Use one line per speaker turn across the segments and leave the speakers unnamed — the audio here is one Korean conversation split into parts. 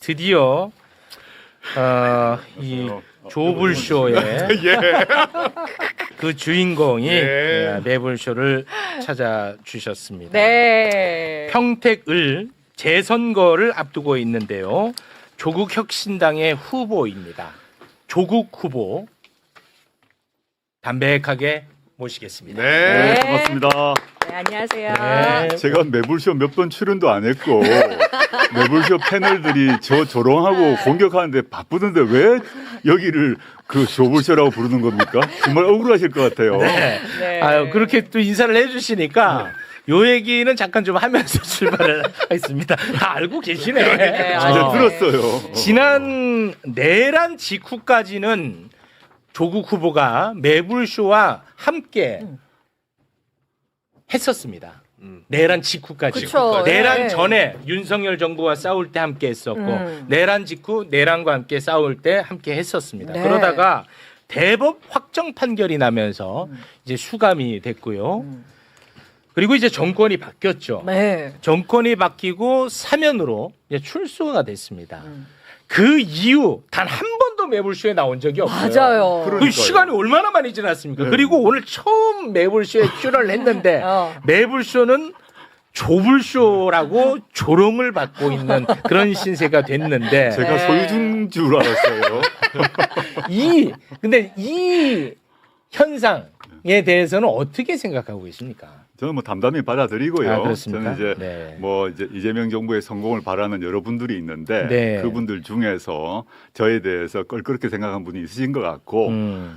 드디어 이 조불쇼의 그 주인공이 매불쇼를 찾아주셨습니다.
네.
평택을 재선거를 앞두고 있는데요. 조국혁신당의 후보입니다. 조국 후보 담백하게 모시겠습니다.
네,
네.
반갑습니다.
네, 안녕하세요.
네.
제가 매불쇼 몇 번 출연도 안 했고 매불쇼 패널들이 저 조롱하고 공격하는데 바쁘던데 왜 여기를 그 조불쇼라고 부르는 겁니까? 정말 억울하실 것 같아요.
네.
네.
아유, 그렇게 또 인사를 해주시니까 요 얘기는 잠깐 좀 하면서 출발을 하겠습니다. 다 알고 계시네.
네,
진짜
아,
들었어요.
지난 내란 직후까지는 조국 후보가 매불쇼와 함께 했었습니다. 내란 직후까지.
그쵸,
내란
네.
전에 윤석열 정부와 싸울 때 함께 했었고 내란 직후 내란과 함께 싸울 때 함께 했었습니다.
네.
그러다가 대법 확정 판결이 나면서 이제 수감이 됐고요. 그리고 이제 정권이 바뀌었죠.
네.
정권이 바뀌고 사면으로 이제 출소가 됐습니다. 그 이후 단 한 번도 매불쇼에 나온 적이 없어요.
맞아요.
그
그러니까요.
시간이 얼마나 많이 지났습니까?
네.
그리고 오늘 처음 매불쇼에 출연을 했는데 매불쇼는 조불쇼라고 조롱을 받고 있는 그런 신세가 됐는데
제가
네.
소유주인 줄 알았어요.
근데 이 현상에 대해서는 어떻게 생각하고 계십니까?
저는 뭐 담담히 받아들이고요.
아, 그렇습니까?
저는 이제
네.
뭐 이제 이재명 정부의 성공을 바라는 여러분들이 있는데
네.
그분들 중에서 저에 대해서 껄끄럽게 생각한 분이 있으신 것 같고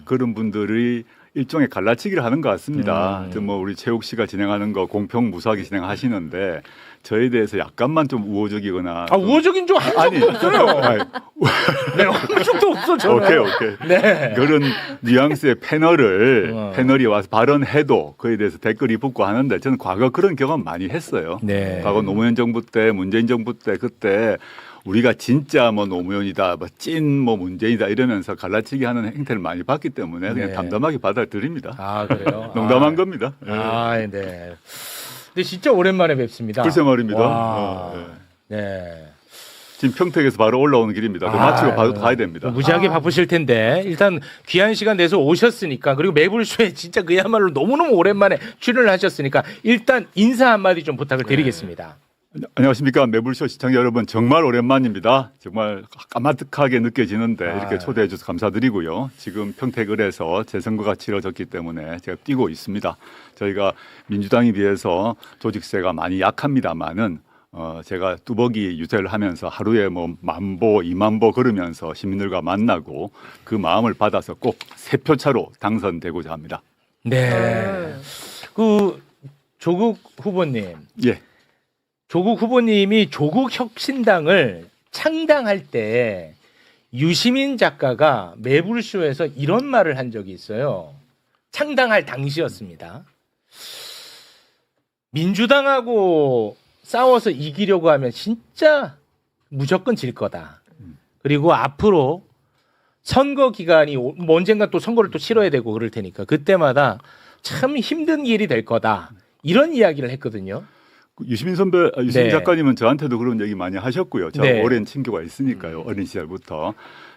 그런 분들이 일종의 갈라치기를 하는 것 같습니다. 뭐 우리 최욱 씨가 진행하는 거 공평 무사하게 진행하시는데 저에 대해서 약간만 좀 우호적이거나
아, 우호적인 좀 한 적도 없어요.
아니,
네, 한 적도 없어 저는.
오케이.
네.
그런 뉘앙스의 패널이 와서 발언해도 그에 대해서 댓글이 붙고 하는데 저는 과거 그런 경험 많이 했어요.
네.
과거 노무현 정부 때, 문재인 정부 때 그때 우리가 진짜 뭐 노무현이다, 뭐 찐 뭐 문재인이다 이러면서 갈라치기 하는 행태를 많이 봤기 때문에 그냥
네.
담담하게 받아들입니다.
아, 그래요?
농담한 겁니다.
아, 네. 근데 진짜 오랜만에 뵙습니다.
글쎄 말입니다.
와.
네.
네.
지금 평택에서 바로 올라오는 길입니다. 그 마치고 바로 가야 됩니다.
무지하게 바쁘실 텐데 일단 귀한 시간 내서 오셨으니까 그리고 매불쇼에 진짜 그야말로 너무너무 오랜만에 출연을 하셨으니까 일단 인사 한마디 좀 부탁을 드리겠습니다.
안녕하십니까 매불쇼 시청자 여러분 정말 오랜만입니다. 정말 까마득하게 느껴지는데 이렇게 초대해 주셔서 감사드리고요. 지금 평택을에서 재선거가 치러졌기 때문에 제가 뛰고 있습니다. 저희가 민주당에 비해서 조직세가 많이 약합니다만은 제가 뚜벅이 유세를 하면서 하루에 뭐 10,000보, 20,000보 걸으면서 시민들과 만나고 그 마음을 받아서 꼭 3표 차로 당선되고자 합니다.
네. 그 조국 후보님.
예.
조국 후보님이 조국혁신당을 창당할 때 유시민 작가가 매불쇼에서 이런 말을 한 적이 있어요. 창당할 당시였습니다. 민주당하고 싸워서 이기려고 하면 진짜 무조건 질 거다. 그리고 앞으로 선거 기간이 언젠가 또 선거를 또 치러야 되고 그럴 테니까 그때마다 참 힘든 길이 될 거다. 이런 이야기를 했거든요.
유시민 작가님은 저한테도 그런 얘기 많이 하셨고요. 저하고
네.
오랜 친교가 있으니까요. 어린 시절부터.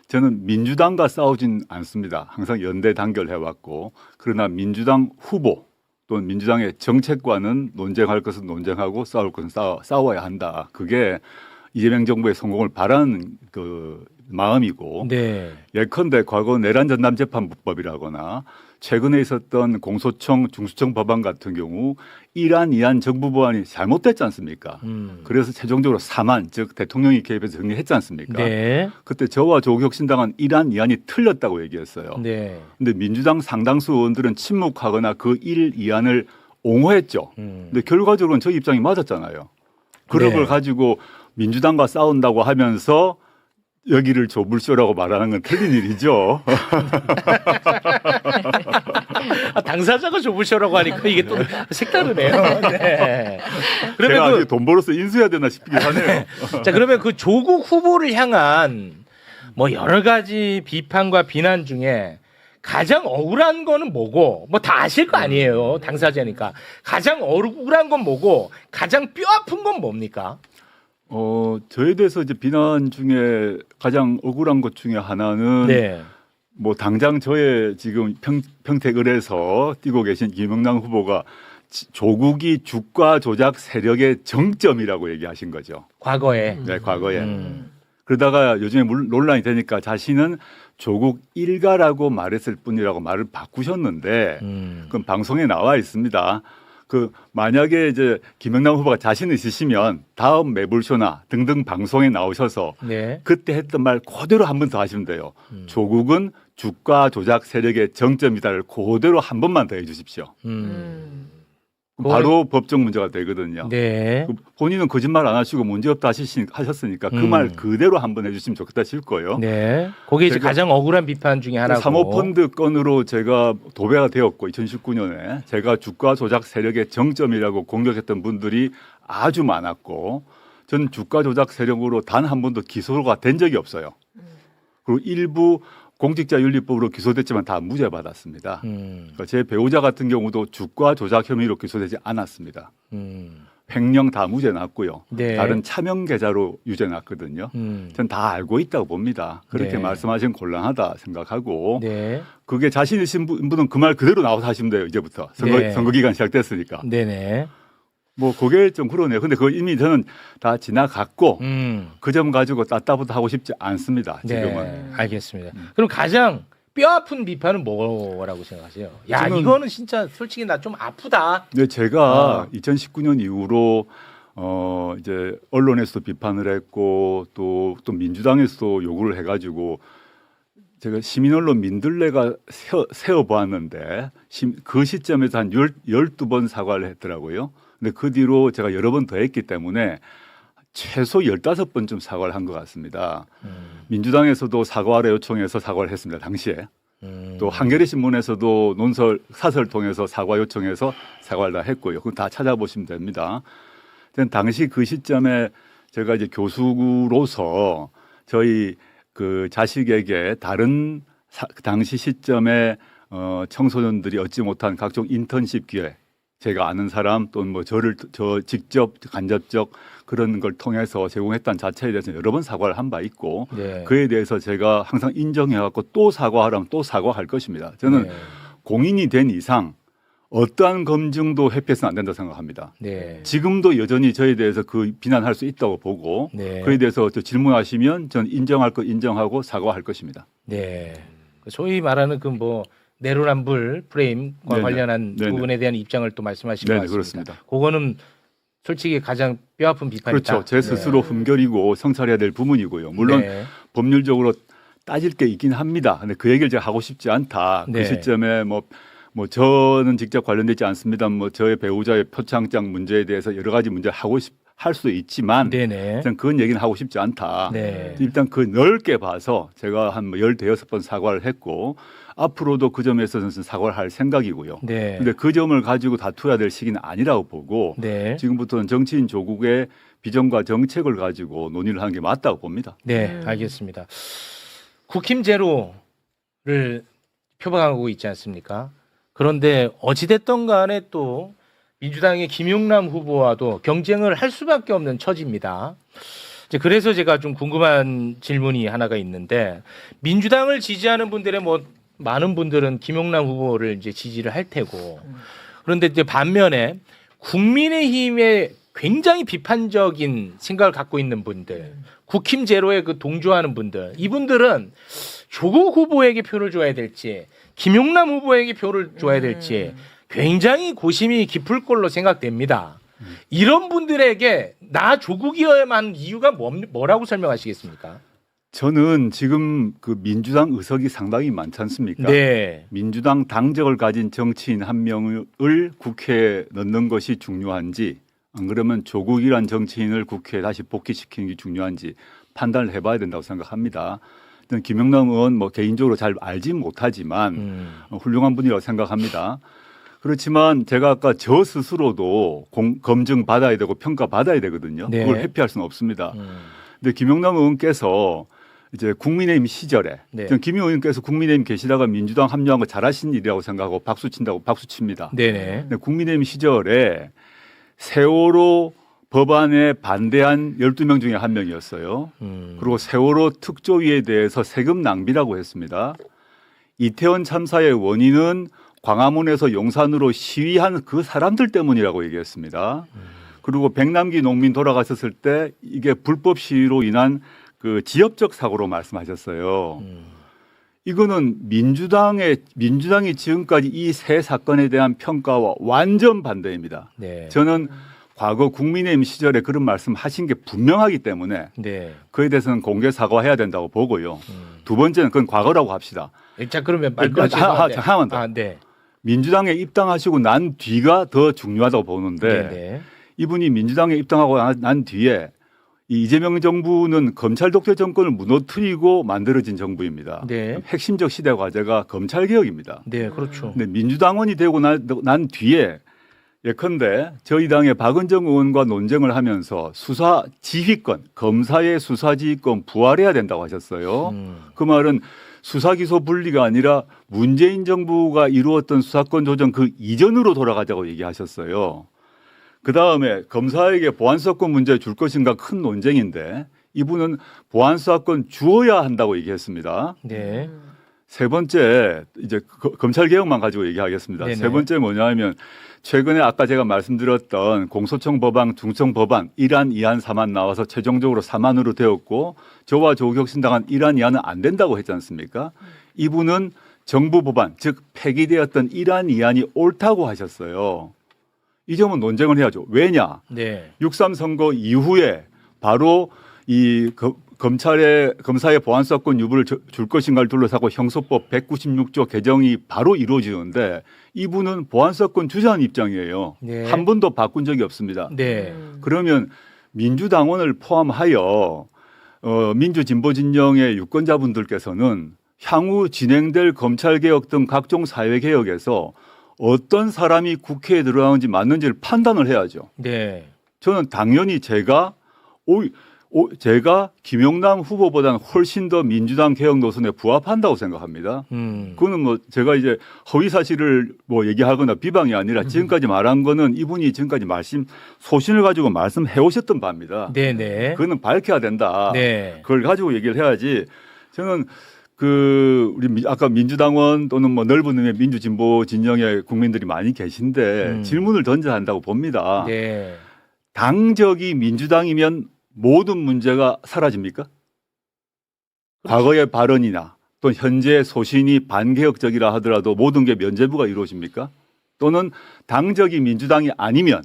저는 민주당과 싸우진 않습니다. 항상 연대 단결해왔고 그러나 민주당 후보 또는 민주당의 정책과는 논쟁할 것은 논쟁하고 싸울 것은 싸워야 한다. 그게 이재명 정부의 성공을 바라는 그 마음이고
네.
예컨대 과거 내란 전담 재판법이라거나 최근에 있었던 공소청 중수청 법안 같은 경우 1안, 2안 정부 법안이 잘못됐지 않습니까? 그래서 최종적으로 3안 즉 대통령이 개입해서 정리했지 않습니까?
네.
그때 저와 조국혁신당은 1안, 2안이 틀렸다고 얘기했어요.
네.
근데 민주당 상당수 의원들은 침묵하거나 그 1, 2안을 옹호했죠. 근데 결과적으로는 저 입장이 맞았잖아요. 그런
네.
걸 가지고 민주당과 싸운다고 하면서 여기를 조불쇼라고 말하는 건 틀린 일이죠.
아, 당사자가 조부셔라고 하니까 이게 또 색다르네요. 네.
제가
그러면
아직 돈 벌어서 인수해야 되나 싶긴 하네요.
자, 그러면 그 조국 후보를 향한 뭐 여러 가지 비판과 비난 중에 가장 억울한 거는 뭐고 뭐 다 아실 거 아니에요. 당사자니까. 가장 억울한 건 뭐고 가장 뼈 아픈 건 뭡니까?
저에 대해서 이제 비난 중에 가장 억울한 것 중에 하나는
네.
뭐 당장 저의 지금 평택을에서 뛰고 계신 김영남 후보가 조국이 주가 조작 세력의 정점이라고 얘기하신 거죠.
과거에.
네, 과거에. 그러다가 요즘에 논란이 되니까 자신은 조국 일가라고 말했을 뿐이라고 말을 바꾸셨는데 그건 방송에 나와 있습니다. 그 만약에 이제 김영남 후보가 자신 있으시면 다음 매불쇼나 등등 방송에 나오셔서
네.
그때 했던 말 그대로 한 번 더 하시면 돼요. 조국은 주가 조작 세력의 정점이다를 그대로 한 번만 더 해주십시오. 바로 법적 문제가 되거든요.
네.
본인은 거짓말 안 하시고 문제없다 하셨으니까 그 말 그대로 한번 해주시면 좋겠다 싶을 거예요.
네. 그게 이제
제가-
가장 억울한 비판 중에 하나고.
사모펀드 건으로 제가 도배가 되었고 2019년에 제가 주가 조작 세력의 정점이라고 공격했던 분들이 아주 많았고 저는 주가 조작 세력으로 단 한 번도 기소가 된 적이 없어요. 그리고 일부 공직자윤리법으로 기소됐지만 다 무죄 받았습니다. 그러니까 제 배우자 같은 경우도 주가 조작 혐의로 기소되지 않았습니다. 횡령 다 무죄 났고요.
네.
다른 차명 계좌로 유죄 났거든요. 전 다 알고 있다고 봅니다. 그렇게
네.
말씀하시면 곤란하다 생각하고
네.
그게 자신 있으신 분은 그 말 그대로 나와서 하시면 돼요. 이제부터
네.
선거 기간 시작됐으니까.
네네.
뭐 그게 좀 그러네요. 근데 그거 이미 저는 다 지나갔고 그 점 가지고 따따부터 하고 싶지 않습니다. 지금은.
네. 알겠습니다. 그럼 가장 뼈 아픈 비판은 뭐라고 생각하세요? 야,
저는-
이거는 진짜 솔직히 나 좀 아프다.
네, 제가 2019년 이후로 이제 언론에서도 비판을 했고 또 민주당에서도 요구를 해가지고 제가 시민언론 민들레가 세어보았는데 그 시점에서 한 12번 사과를 했더라고요. 근데 그 뒤로 제가 여러 번 더 했기 때문에 최소 15번쯤 사과를 한 것 같습니다. 민주당에서도 사과를 요청해서 사과를 했습니다. 당시에. 또 한겨레 신문에서도 사설 통해서 사과 요청해서 사과를 다 했고요. 그거 다 찾아보시면 됩니다. 당시 그 시점에 제가 이제 교수로서 저희 그 자식에게 다른 당시 시점에 청소년들이 얻지 못한 각종 인턴십 기회, 제가 아는 사람 또는 뭐 저 직접 간접적 그런 걸 통해서 제공했다는 자체에 대해서 여러 번 사과를 한 바 있고
네.
그에 대해서 제가 항상 인정해갖고 또 사과하라면 또 사과할 것입니다. 저는
네.
공인이 된 이상 어떠한 검증도 회피해서는 안 된다고 생각합니다.
네.
지금도 여전히 저에 대해서 그 비난할 수 있다고 보고
네.
그에 대해서 질문하시면 저는 인정할 거 인정하고 사과할 것입니다.
네. 소위 말하는 그 뭐 내로남불 프레임과
네네.
관련한
네네.
부분에 대한 입장을 또 말씀하신
네네,
것 같습니다.
그렇습니다.
그거는 솔직히 가장 뼈아픈 비판이다.
그렇죠. 제 스스로 흠결이고 성찰해야 될 부분이고요. 물론
네.
법률적으로 따질 게 있긴 합니다. 근데 그 얘기를 제가 하고 싶지 않다.
네.
그 시점에 뭐 저는 직접 관련되지 않습니다. 뭐 저의 배우자의 표창장 문제에 대해서 여러 가지 문제를 할 수도 있지만
네네.
저는 그런 얘기는 하고 싶지 않다.
네.
일단 그 넓게 봐서 제가 한 16번 사과를 했고 앞으로도 그 점에서 저는 사과를 할 생각이고요.
네.
근데 그 점을 가지고 다투어야 될 시기는 아니라고 보고
네.
지금부터는 정치인 조국의 비전과 정책을 가지고 논의를 하는 게 맞다고 봅니다.
네, 알겠습니다. 국힘 제로를 표방하고 있지 않습니까? 그런데 어찌됐든 간에 또 민주당의 김용남 후보와도 경쟁을 할 수밖에 없는 처지입니다. 이제 그래서 제가 좀 궁금한 질문이 하나가 있는데 민주당을 지지하는 분들의 뭐 많은 분들은 김용남 후보를 이제 지지를 할 테고 그런데 이제 반면에 국민의힘에 굉장히 비판적인 생각을 갖고 있는 분들, 국힘 제로에 그 동조하는 분들, 이분들은 조국 후보에게 표를 줘야 될지, 김용남 후보에게 표를 줘야 될지 굉장히 고심이 깊을 걸로 생각됩니다. 이런 분들에게 나 조국이어야만 이유가 뭐라고 설명하시겠습니까?
저는 지금 그 민주당 의석이 상당히 많지 않습니까?
네,
민주당 당적을 가진 정치인 한 명을 국회에 넣는 것이 중요한지 안 그러면 조국이란 정치인을 국회에 다시 복귀시키는 게 중요한지 판단을 해봐야 된다고 생각합니다. 저는 김영남 의원 뭐 개인적으로 잘 알지 못하지만 훌륭한 분이라고 생각합니다. 그렇지만 제가 아까 저 스스로도 검증 받아야 되고 평가 받아야 되거든요.
네.
그걸 회피할 수는 없습니다. 근데 김영남 의원께서 이제 국민의힘 시절에
네.
저는 김 의원께서 국민의힘 계시다가 민주당 합류한 거 잘하신 일이라고 생각하고 박수 친다고 박수 칩니다.
네네.
근데 국민의힘 시절에 세월호 법안에 반대한 12명 중에 한 명이었어요. 그리고 세월호 특조위에 대해서 세금 낭비라고 했습니다. 이태원 참사의 원인은 광화문에서 용산으로 시위한 그 사람들 때문이라고 얘기했습니다. 그리고 백남기 농민 돌아가셨을 때 이게 불법 시위로 인한 그 지역적 사고로 말씀하셨어요. 이거는 민주당이 지금까지 이 세 사건에 대한 평가와 완전 반대입니다.
네.
저는 과거 국민의힘 시절에 그런 말씀하신 게 분명하기 때문에
네.
그에 대해서는 공개 사과해야 된다고 보고요. 두 번째는 그건 과거라고 합시다.
자 그러면 말 끊으시면
하나만 더.
네.
민주당에 입당하시고 난 뒤가 더 중요하다고 보는데
네.
이분이 민주당에 입당하고 난 뒤에 이 이재명 정부는 검찰 독재 정권을 무너뜨리고 만들어진 정부입니다.
네.
핵심적 시대 과제가 검찰 개혁입니다.
네, 그렇죠.
근데 민주당원이 되고 난 뒤에 예컨대 저희 당의 박은정 의원과 논쟁을 하면서 수사 지휘권, 검사의 수사 지휘권 부활해야 된다고 하셨어요. 그 말은 수사 기소 분리가 아니라 문재인 정부가 이루었던 수사권 조정 그 이전으로 돌아가자고 얘기하셨어요. 그 다음에 검사에게 보안수사권 문제 줄 것인가 큰 논쟁인데 이분은 보안수사권 주어야 한다고 얘기했습니다.
네.
세 번째 이제 검찰 개혁만 가지고 얘기하겠습니다.
네네.
세 번째 뭐냐면 최근에 아까 제가 말씀드렸던 공소청 법안, 중청 법안 1안, 2안, 3안 나와서 최종적으로 3안으로 되었고 저와 조국혁신당은 1안, 2안은 안 된다고 했지 않습니까? 이분은 정부 법안 즉 폐기되었던 1안, 2안이 옳다고 하셨어요. 이 점은 논쟁을 해야죠. 왜냐?
네.
6.3 선거 이후에 바로 이 검사의 보안수사권 유무를 줄 것인가를 둘러싸고 형소법 196조 개정이 바로 이루어지는데 이분은 보안수사권 주자는 입장이에요.
네.
한 번도 바꾼 적이 없습니다.
네.
그러면 민주당원을 포함하여 민주진보 진영의 유권자분들께서는 향후 진행될 검찰개혁 등 각종 사회개혁에서 어떤 사람이 국회에 들어가는지 맞는지를 판단을 해야죠.
네.
저는 당연히 제가 김용남 후보보다는 훨씬 더 민주당 개혁 노선에 부합한다고 생각합니다. 그거는 뭐 제가 이제 허위 사실을 뭐 얘기하거나 비방이 아니라 지금까지 말한 거는 이분이 지금까지 소신을 가지고 말씀해 오셨던 바입니다.
네네.
그거는 밝혀야 된다.
네.
그걸 가지고 얘기를 해야지. 저는 우리 아까 민주당원 또는 뭐 넓은 의미의 민주진보 진영의 국민들이 많이 계신데 질문을 던져야 한다고 봅니다.
네.
당적이 민주당이면 모든 문제가 사라집니까? 과거의 발언이나 또 현재 소신이 반개혁적이라 하더라도 모든 게 면죄부가 이루어집니까? 또는 당적이 민주당이 아니면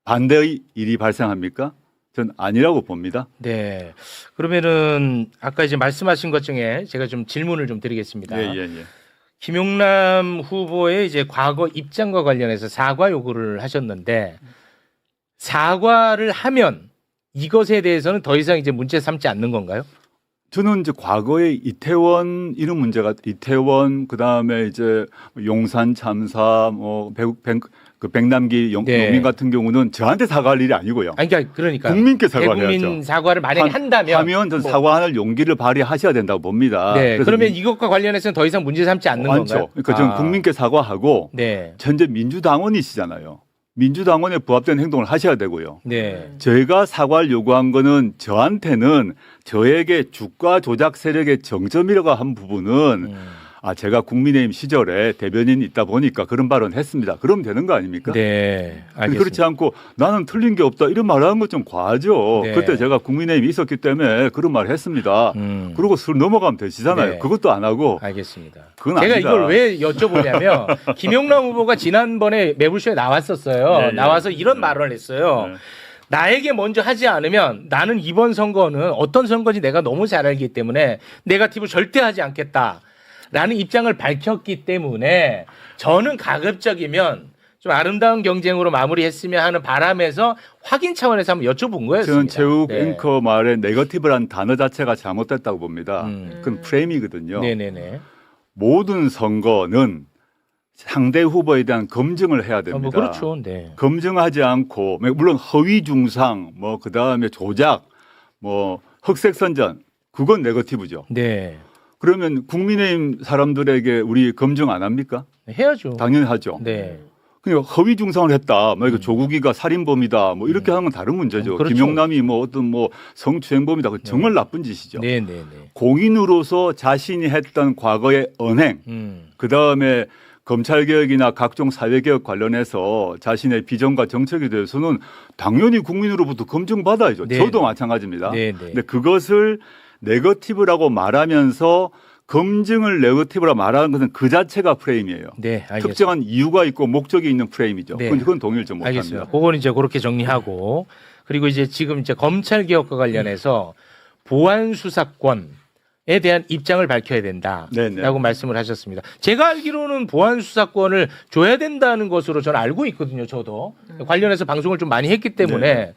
반대의 일이 발생합니까? 전 아니라고 봅니다.
네. 그러면은 아까 이제 말씀하신 것 중에 제가 좀 질문을 좀 드리겠습니다.
예.
김용남 후보의 이제 과거 입장과 관련해서 사과 요구를 하셨는데 사과를 하면 이것에 대해서는 더 이상 이제 문제 삼지 않는 건가요?
저는 이제 과거에 이태원 이런 문제가 그다음에 이제 용산 참사 뭐 백남기
네.
농민 같은 경우는 저한테 사과할 일이 아니고요.
아니 그러니까
국민께 사과를
대국민
해야죠.
사과를 만약에 한다면
하면 전 사과할 용기를 발휘하셔야 된다고 봅니다.
네.
그래서
그러면 이것과 관련해서는 더 이상 문제 삼지 않는 건가요?
그러니까 저는 국민께 사과하고
네.
현재 민주당원이시잖아요. 민주당원에 부합된 행동을 하셔야 되고요.
네.
저희가 사과를 요구한 거는 저한테는 저에게 주가 조작 세력의 정점이라고 한 부분은 제가 국민의힘 시절에 대변인이 있다 보니까 그런 발언을 했습니다. 그러면 되는 거 아닙니까?
네. 알겠습니다.
그렇지 않고 나는 틀린 게 없다 이런 말을 하는 건 좀 과하죠.
네.
그때 제가 국민의힘이 있었기 때문에 그런 말을 했습니다. 그리고 술 넘어가면 되시잖아요.
네.
그것도 안 하고.
알겠습니다.
그건
제가
아니다.
이걸 왜 여쭤보냐면 김용남 후보가 지난번에 매불쇼에 나왔었어요.
네, 네.
나와서 이런 말을 했어요.
네.
나에게 먼저 하지 않으면 나는 이번 선거는 어떤 선거인지 내가 너무 잘 알기 때문에 네거티브 절대 하지 않겠다. 라는 입장을 밝혔기 때문에 저는 가급적이면 좀 아름다운 경쟁으로 마무리했으면 하는 바람에서 확인 차원에서 한번 여쭤본 거였습니다.
저는 최욱
네.
앵커 말에 네거티브란 단어 자체가 잘못됐다고 봅니다. 그건 프레임이거든요.
네네네.
모든 선거는 상대 후보에 대한 검증을 해야 됩니다.
뭐 그렇죠. 네.
검증하지 않고 물론 허위 중상, 뭐 그다음에 조작, 뭐 흑색 선전 그건 네거티브죠.
네.
그러면 국민의힘 사람들에게 우리 검증 안 합니까?
해야죠.
당연히 하죠.
네.
그냥 허위 중상을 했다. 뭐 이거 조국이가 살인범이다. 뭐 이렇게 하는 건 다른 문제죠.
그렇죠.
김용남이 뭐 어떤 뭐 성추행범이다. 그건 정말 나쁜 짓이죠.
네네네.
공인으로서 자신이 했던 과거의 언행, 그 다음에 검찰개혁이나 각종 사회개혁 관련해서 자신의 비전과 정책에 대해서는 당연히 국민으로부터 검증받아야죠.
네.
저도 마찬가지입니다.
네, 네.
근데 그것을 네거티브라고 말하면서 검증을 네거티브라고 말하는 것은 그 자체가 프레임이에요.
네, 알겠습니다.
특정한 이유가 있고 목적이 있는 프레임이죠.
네.
그건 동의를 좀 못합니다.
알겠습니다. 그건 이제 그렇게 정리하고 그리고 이제 지금 이제 검찰 개혁과 관련해서 보안 수사권에 대한 입장을 밝혀야 된다라고
네네.
말씀을 하셨습니다. 제가 알기로는 보안 수사권을 줘야 된다는 것으로 저는 알고 있거든요. 저도 관련해서 방송을 좀 많이 했기 때문에
네.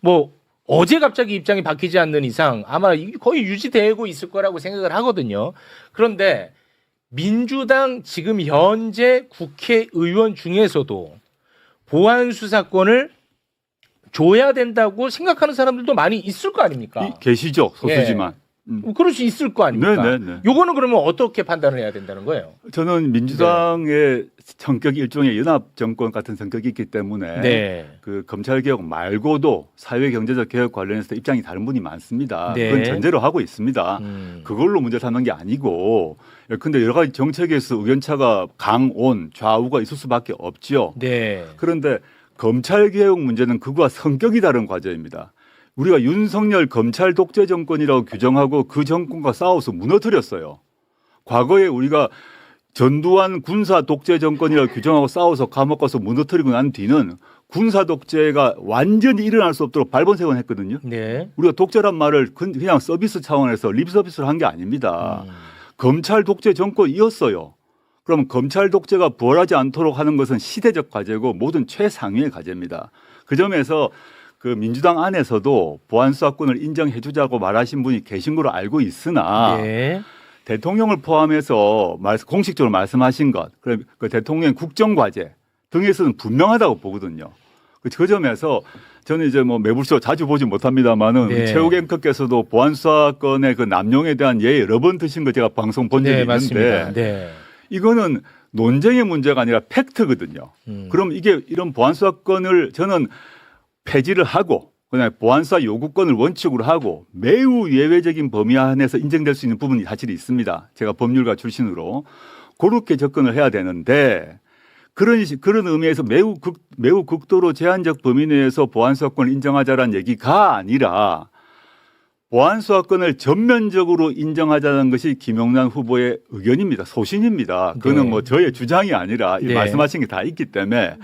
뭐 어제 갑자기 입장이 바뀌지 않는 이상 아마 거의 유지되고 있을 거라고 생각을 하거든요. 그런데 민주당 지금 현재 국회의원 중에서도 보안 수사권을 줘야 된다고 생각하는 사람들도 많이 있을 거 아닙니까?
계시죠. 소수지만.
그럴 수 있을 거 아닙니까?
네네네.
요거는 그러면 어떻게 판단을 해야 된다는 거예요?
저는 민주당의 성격이 일종의 연합 정권 같은 성격이 있기 때문에
네.
그 검찰 개혁 말고도 사회 경제적 개혁 관련해서 입장이 다른 분이 많습니다.
네.
그건 전제로 하고 있습니다. 그걸로 문제 삼는 게 아니고, 근데 여러 가지 정책에서 의견차가 강온 좌우가 있을 수밖에 없지요.
네.
그런데 검찰 개혁 문제는 그거와 성격이 다른 과제입니다. 우리가 윤석열 검찰 독재 정권이라고 규정하고 그 정권과 싸워서 무너뜨렸어요. 과거에 우리가 전두환 군사 독재 정권이라고 규정하고 싸워서 감옥 가서 무너뜨리고 난 뒤는 군사 독재가 완전히 일어날 수 없도록 발본색원 했거든요.
네.
우리가 독재란 말을 그냥 서비스 차원에서 립 서비스를 한 게 아닙니다. 검찰 독재 정권이었어요. 그럼 검찰 독재가 부활하지 않도록 하는 것은 시대적 과제고 모든 최상위의 과제입니다. 그 점에서 그 민주당 안에서도 보안수사권을 인정해 주자고 말하신 분이 계신 걸로 알고 있으나
네.
대통령을 포함해서 공식적으로 말씀하신 것, 그 대통령 국정과제 등에서는 분명하다고 보거든요. 그 점에서 저는 이제 뭐 매불쇼 자주 보지 못합니다만은
네.
최욱 앵커께서도 보안수사권의 그 남용에 대한 예 여러 번 드신 거 제가 방송 본 적이
네,
있는데
맞습니다. 네.
이거는 논쟁의 문제가 아니라 팩트거든요. 그럼 이게 이런 보안수사권을 저는 폐지를 하고 그다음에 보안수사 요구권을 원칙으로 하고 매우 예외적인 범위 안에서 인정될 수 있는 부분이 사실 있습니다. 제가 법률가 출신으로 그렇게 접근을 해야 되는데 그런 의미에서 매우 극도로 제한적 범위 내에서 보안수사권을 인정하자라는 얘기가 아니라 보안수사권을 전면적으로 인정하자는 것이 김용남 후보의 의견입니다. 소신입니다. 그거는
네.
뭐 저의 주장이 아니라
네.
말씀하신 게 다 있기 때문에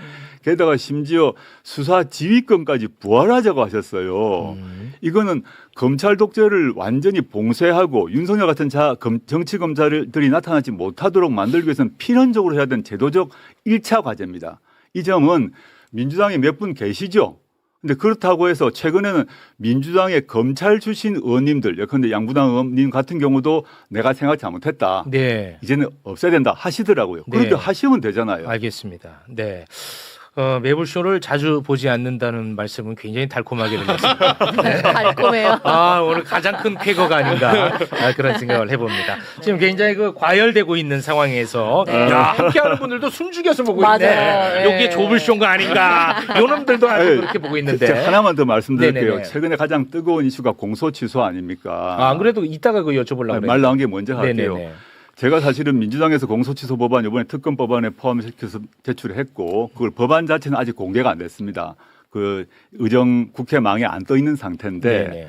게다가 심지어 수사 지휘권까지 부활하자고 하셨어요. 이거는 검찰 독재를 완전히 봉쇄하고 윤석열 같은 정치 검사들이 나타나지 못하도록 만들기 위해서는 필연적으로 해야 되는 제도적 1차 과제입니다. 이 점은 민주당에 몇 분 계시죠? 근데 그렇다고 해서 최근에는 민주당의 검찰 출신 의원님들, 예컨대 양부당 의원님 같은 경우도 내가 생각 잘못했다.
네.
이제는 없애야 된다 하시더라고요. 그렇게
네.
하시면 되잖아요.
알겠습니다. 네. 매불쇼를 자주 보지 않는다는 말씀은 굉장히 달콤하게 들렸습니다. 네.
달콤해요.
아, 오늘 가장 큰 쾌거가 아닌가 그런 생각을 해봅니다. 지금 굉장히 그 과열되고 있는 상황에서
네.
야, 함께하는 분들도 숨 죽여서 보고
맞아요.
있네.
네.
이게 조불쇼가 아닌가. 요놈들도 아주
네.
그렇게 보고 있는데.
제가 하나만 더 말씀드릴게요.
네네네.
최근에 가장 뜨거운 이슈가 공소 취소 아닙니까?
안 그래도 이따가 그 여쭤보려고
말 나온 게 먼저 할게요.
네네네.
제가 사실은 민주당에서 공소취소 법안 이번에 특검 법안에 포함시켜서 제출했고 그걸 법안 자체는 아직 공개가 안 됐습니다. 그 의정 국회망에 안 떠 있는 상태인데
네네.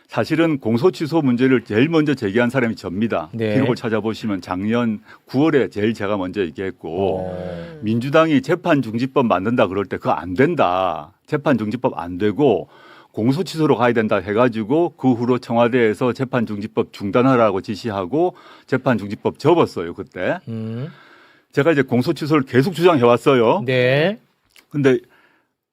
사실은 공소취소 문제를 제일 먼저 제기한 사람이 접니다.
네.
기록을 찾아보시면 작년 9월에 제일 제가 먼저 얘기했고
어.
민주당이 재판중지법 만든다 그럴 때 그거 안 된다. 재판중지법 안 되고 공소취소로 가야 된다 해가지고 그 후로 청와대에서 재판중지법 중단하라고 지시하고 재판중지법 접었어요 그때. 제가 이제 공소취소를 계속 주장해왔어요.
네.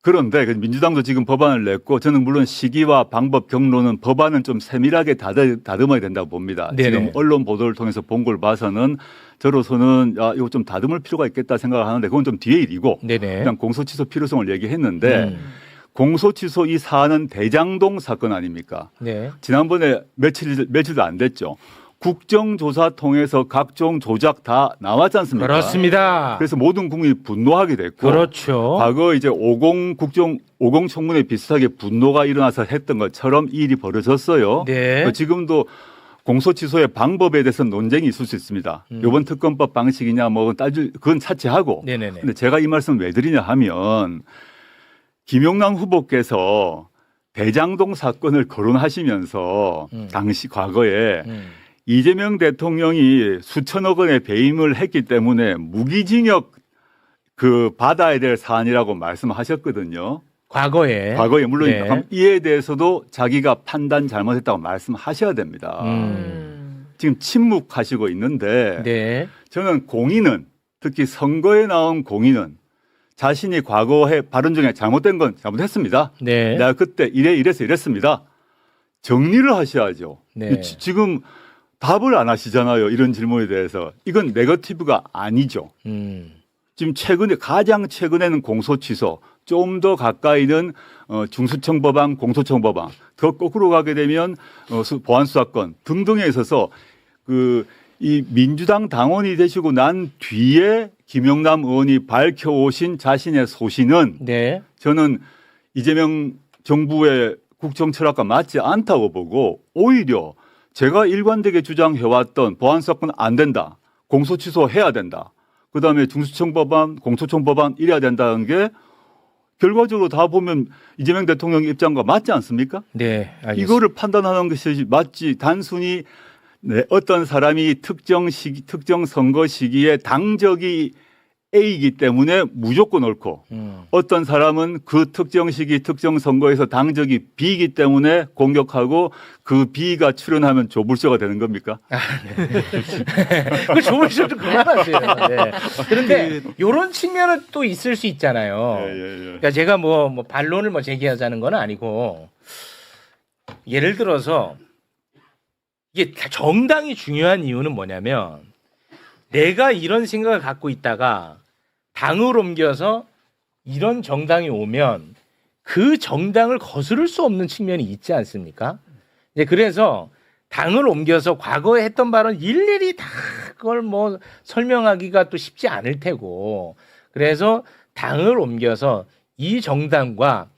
그런데 민주당도 지금 법안을 냈고 저는 물론 시기와 방법 경로는 법안은 좀 세밀하게 다듬어야 된다고 봅니다.
네네.
지금 언론 보도를 통해서 본 걸 봐서는 저로서는 이거 좀 다듬을 필요가 있겠다 생각을 하는데 그건 좀 뒤의 일이고
네네.
그냥 공소취소 필요성을 얘기했는데 공소취소 이 사안은 대장동 사건 아닙니까?
네.
지난번에 며칠도 안 됐죠. 국정조사 통해서 각종 조작 다 나왔지 않습니까?
그렇습니다.
그래서 모든 국민이 분노하게 됐고
그렇죠.
과거 이제 50 청문회 비슷하게 분노가 일어나서 했던 것처럼 이 일이 벌어졌어요.
네.
지금도 공소 취소의 방법에 대해서 논쟁이 있을 수 있습니다. 이번 특검법 방식이냐 뭐 그건 차치하고.
네네네.
근데 제가 이 말씀 왜 드리냐 하면 김용남 후보께서 대장동 사건을 거론하시면서 당시 과거에 이재명 대통령이 수천억 원의 배임을 했기 때문에 무기징역 받아야 될 사안이라고 말씀하셨거든요. 과거에 물론
네.
이에 대해서도 자기가 판단 잘못했다고 말씀하셔야 됩니다. 지금 침묵하시고 있는데
네.
저는 공인은 특히 선거에 나온 공인은 자신이 과거에 발언 중에 잘못된 건 잘못했습니다.
네.
내가 그때 이래서 이랬습니다. 정리를 하셔야죠.
네.
지금 답을 안 하시잖아요. 이런 질문에 대해서. 이건 네거티브가 아니죠. 지금 가장 최근에는 공소 취소, 좀 더 가까이는 중수청 법안, 공소청 법안, 더 거꾸로 가게 되면 보안수사권 등등에 있어서 이 민주당 당원이 되시고 난 뒤에 김영남 의원이 밝혀오신 자신의 소신은
네.
저는 이재명 정부의 국정 철학과 맞지 않다고 보고 오히려 제가 일관되게 주장해왔던 보안수사권 안 된다. 공소 취소해야 된다. 그다음에 중수청 법안, 공소청 법안 이래야 된다는 게 결과적으로 다 보면 이재명 대통령 입장과 맞지 않습니까?
네. 알겠습니다.
이거를 판단하는 것이 맞지 단순히 어떤 사람이 특정 선거 시기에 당적이 A이기 때문에 무조건 옳고 어떤 사람은 그 특정 시기 특정 선거에서 당적이 B이기 때문에 공격하고 그 B가 출연하면 조불쇼가 되는 겁니까?
그 조물쇼 좀 그만하세요. 네. 그런데 이런 측면은 또 있을 수 있잖아요. 그러니까 제가 뭐 반론을 제기하자는 건 아니고 예를 들어서 이게 정당이 중요한 이유는 뭐냐면 내가 이런 생각을 갖고 있다가 당을 옮겨서 이런 정당이 오면 그 정당을 거스를 수 없는 측면이 있지 않습니까? 이제 그래서 당을 옮겨서 과거에 했던 발언 일일이 다 그걸 설명하기가 또 쉽지 않을 테고 그래서 당을 옮겨서 이 정당과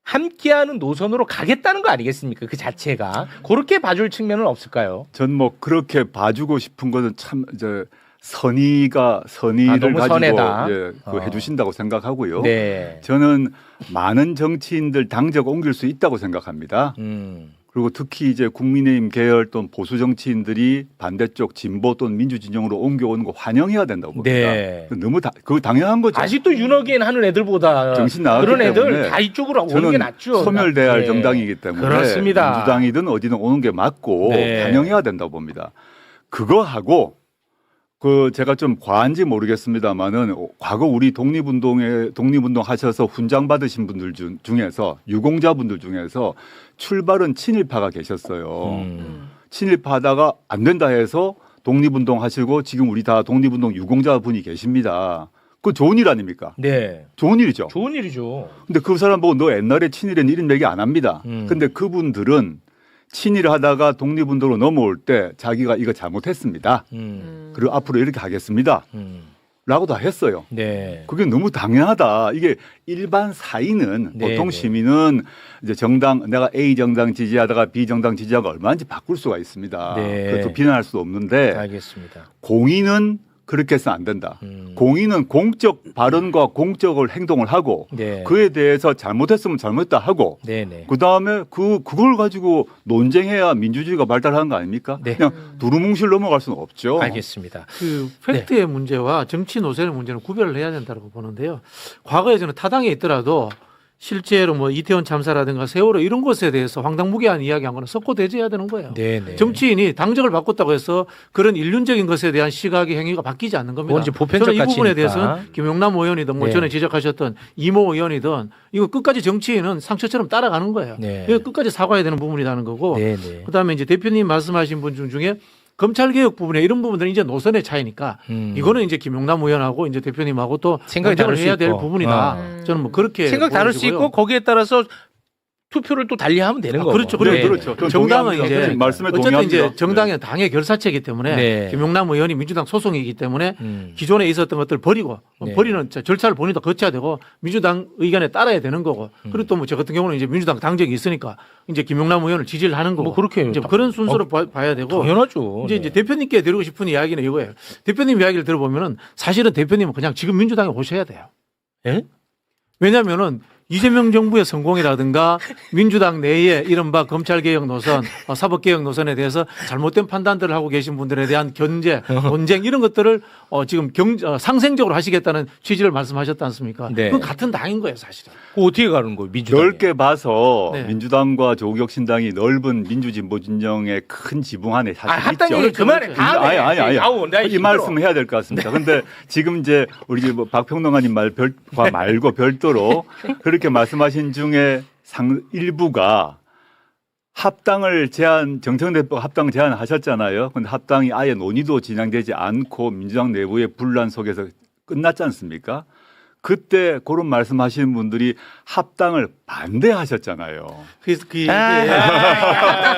함께하는 노선으로 가겠다는 거 아니겠습니까? 그 자체가 그렇게 봐줄 측면은 없을까요?
전 그렇게 봐주고 싶은 것은 참 선의를
너무
가지고
선해다.
해주신다고 생각하고요.
네.
저는 많은 정치인들 당적 옮길 수 있다고 생각합니다. 그리고 특히 이제 국민의힘 계열 또는 보수 정치인들이 반대쪽 진보 또는 민주 진영으로 옮겨오는 거 환영해야 된다고 봅니다.
네.
너무 그거 당연한 거죠.
아직도 윤호기엔 하는 애들보다
정신 나갔기
그런 애들
때문에
다 이쪽으로 오는 게
저는
낫죠.
소멸돼야 할
네.
정당이기 때문에
그렇습니다.
민주당이든 어디든 오는 게 맞고
네.
환영해야 된다고 봅니다. 그거 하고 제가 좀 과한지 모르겠습니다만은 과거 우리 독립운동 하셔서 훈장 받으신 분들 중에서 유공자분들 중에서 출발은 친일파가 계셨어요. 친일파다가 안 된다 해서 독립운동 하시고 지금 우리 다 독립운동 유공자분이 계십니다. 그거 좋은 일 아닙니까?
네.
좋은 일이죠.
좋은 일이죠.
근데 그 사람 보고 너 옛날에 친일은 이런 얘기 안 합니다. 근데 그분들은 친일을 하다가 독립운동으로 넘어올 때 자기가 이거 잘못했습니다. 그리고 앞으로 이렇게 하겠습니다. 라고 다 했어요.
네.
그게 너무 당연하다. 이게 일반 사인은
네,
보통
네.
시민은 이제 내가 A 정당 지지하다가 B 정당 지지하고 얼마인지 바꿀 수가 있습니다.
네.
그래서 비난할 수도 없는데
알겠습니다.
공인은 그렇게 해서는 안 된다. 공인은 공적 발언과 공적을 행동을 하고
네.
그에 대해서 잘못했으면 잘못했다 하고
네네.
그다음에 그걸 가지고 논쟁해야 민주주의가 발달하는 거 아닙니까?
네.
그냥 두루뭉실 넘어갈 수는 없죠.
알겠습니다.
그 팩트의 문제와 정치 노선의 문제는 구별을 해야 된다고 보는데요. 과거에 저는 타당에 있더라도 실제로 이태원 참사라든가 세월호 이런 것에 대해서 황당무계한 이야기한 거는 섞고 대조해야 되는 거예요.
네네.
정치인이 당적을 바꿨다고 해서 그런 일륜적인 것에 대한 시각의 행위가 바뀌지 않는 겁니다.
그건 이제 보편적
저는 이 부분에
가치니까.
대해서는 김용남 의원이든
네.
전에 지적하셨던 이모 의원이든 이거 끝까지 정치인은 상처처럼 따라가는 거예요.
네.
이거 끝까지 사과해야 되는 부분이라는 거고
네네.
그다음에 이제 대표님 말씀하신 분 중에 검찰 개혁 부분에 이런 부분들은 이제 노선의 차이니까 이거는 이제 김용남 의원하고 이제 대표님하고 또
생각이 다를 수
해야 될
있고.
부분이다. 저는 그렇게
생각 다를 수
보여지고요.
있고 거기에 따라서 투표를 또 달리하면 되는 거고.
그렇죠.
네,
그리고
그렇죠. 저는
정당은
동의합니다.
이제
그 말씀에
어쨌든
동의합니다.
이제 정당의 당의 결사체이기 때문에
네.
김용남 의원이 민주당 소속이기 때문에
음.
기존에 있었던 것들을 버리고
네.
버리는 절차를 본인도 거쳐야 되고 민주당 의견에 따라야 되는 거고 그리고 또 뭐 저 같은 경우는 이제 민주당 당적이 있으니까 이제 김용남 의원을 지지를 하는 거고
뭐 그렇게
이제 그런 순서로 봐야 되고
당연하죠.
이제 대표님께 드리고 싶은 이야기는 이거예요. 대표님 이야기를 들어보면은 사실은 대표님은 그냥 지금 민주당에 오셔야 돼요.
예?
왜냐하면은 이재명 정부의 성공이라든가 민주당 내에 이른바 검찰개혁 노선, 사법개혁 노선에 대해서 잘못된 판단들을 하고 계신 분들에 대한 견제, 논쟁 이런 것들을 지금 상생적으로 하시겠다는 취지를 말씀하셨지 않습니까?
네.
그건 같은 당인 거예요, 사실은.
그거 어떻게 가는 거예요, 민주당?
넓게 봐서
네.
민주당과 조국혁신당이 넓은 민주진보 진영의 큰 지붕 안에 사실 있죠.
합당 얘기 그만해. 다음에.
아니.
아우, 나
이
힘들어.
말씀을 해야 될 것 같습니다. 근데 지금 이제 우리 뭐 박평론가님 말과 말고 별도로 그렇게 말씀하신 중에 일부가 합당을 정청래법 합당 제안하셨잖아요. 근데 합당이 아예 논의도 진행되지 않고 민주당 내부의 분란 속에서 끝났지 않습니까? 그때 그런 말씀하시는 분들이 합당을 반대하셨잖아요.
그래서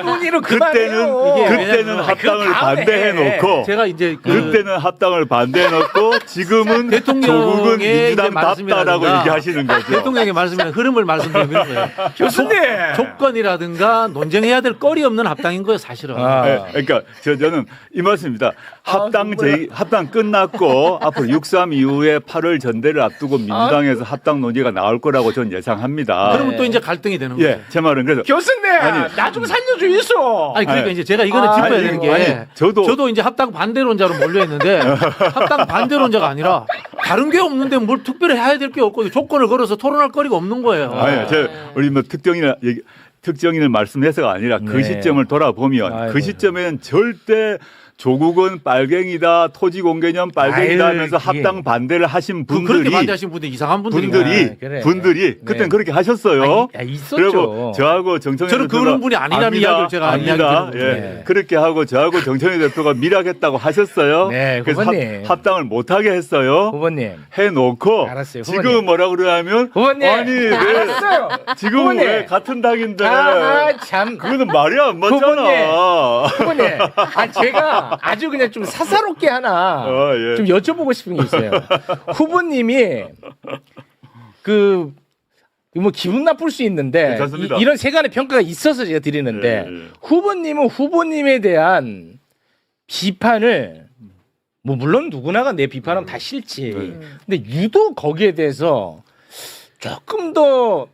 논의로 그만해요.
그때는 합당을
그 다음에
반대해놓고
제가 이제
그때는 합당을 반대해놓고 지금은
대통령의
조국은
이제
민주당답다라고
말씀이라든가
얘기하시는 거죠.
대통령의 말씀이나 흐름을 말씀드리는 거예요.
교수님!
조건이라든가 논쟁해야 될 거리 없는 합당인 거예요, 사실은.
네, 그러니까 저는 이 말씀입니다. 합당 끝났고 앞으로 6.3 이후에 8월 전대를 앞두고 민주당에서 합당 논의가 나올 거라고 저는 예상합니다.
그러면 또 이제 갈등이 되는 거예요.
예, 제 말은 그래서
교수님,
아니.
나 좀 살려줘 있어.
아니 그러니까
아니.
이제 제가 이거는 짚어야
아니,
되는 게
아니, 저도
이제 합당 반대론자로 몰려 있는데 합당 반대론자가 아니라 다른 게 없는데 뭘 특별히 해야 될 게 없고 조건을 걸어서 토론할 거리가 없는 거예요.
우리 뭐 특정인을 말씀해서가 아니라 그
네.
시점을 돌아보면
아이고.
그 시점에는 절대 조국은 빨갱이다, 토지 공개념 빨갱이다
아유,
하면서
그게.
합당 반대를 하신
그렇게
분들이
반대하신 분들 이상한 분들이
아, 그래.
그땐
네.
그렇게 하셨어요.
있었죠.
그리고 저하고 정청래
저는
대표가
그런 분이 아니라는 이야기를 제가
압니다.
이야기
예.
네.
그렇게 하고 저하고 정청래 대표가 밀하겠다고 하셨어요.
네,
그래서
후보님.
합당을 못하게 했어요.
후보님.
해놓고
알았어요,
지금
후보님.
뭐라 그러냐면
후보님.
아니 왜
알았어요.
지금
후보님.
왜 같은 당인데
참.
그거는 말이 안 맞잖아.
후보님, 제가 아주 그냥 좀 사사롭게 하나
예.
좀 여쭤보고 싶은 게 있어요. 후보님이 뭐 기분 나쁠 수 있는데
괜찮습니다.
이런 세간의 평가가 있어서 제가 드리는데
예.
후보님은 후보님에 대한 비판을 뭐 물론 누구나가 내 비판하면 다 싫지. 근데 유독 거기에 대해서 조금 더